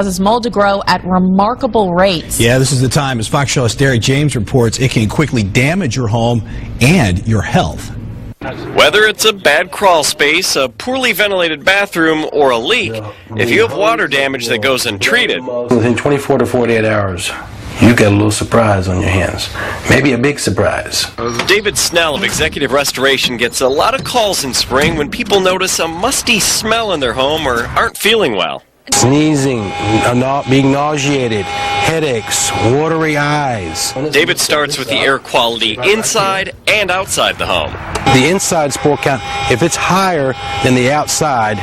causes mold to grow at remarkable rates. Yeah, this is the time. As Fox Show's Derek James reports, it can quickly damage your home and your health. Whether it's a bad crawl space, a poorly ventilated bathroom, or a leak, if you have water damage that goes untreated, within 24 to 48 hours, you got a little surprise on your hands. Maybe a big surprise. David Snell of Executive Restoration gets a lot of calls in spring when people notice a musty smell in their home or aren't feeling well. Sneezing, being nauseated, headaches, watery eyes. David starts with the air quality inside and outside the home. The inside spore count, if it's higher than the outside,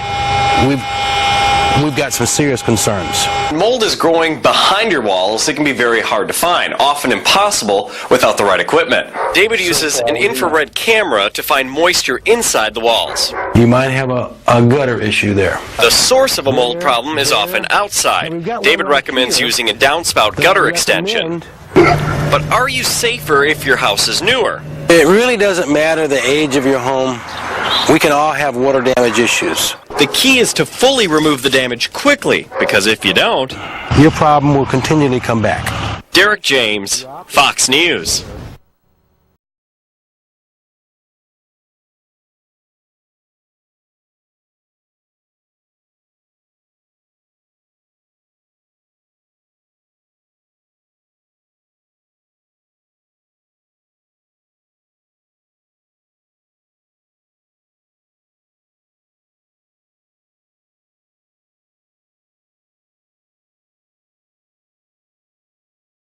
we've got some serious concerns. Mold is growing behind your walls. It can be very hard to find, often impossible without the right equipment. David uses an infrared camera to find moisture inside the walls. You might have a gutter issue there. The source of a mold problem is often outside. David recommends using a downspout gutter extension. But are you safer if your house is newer? It really doesn't matter the age of your home. We can all have water damage issues. The key is to fully remove the damage quickly, because if you don't, your problem will continually come back. Derek James, Fox News.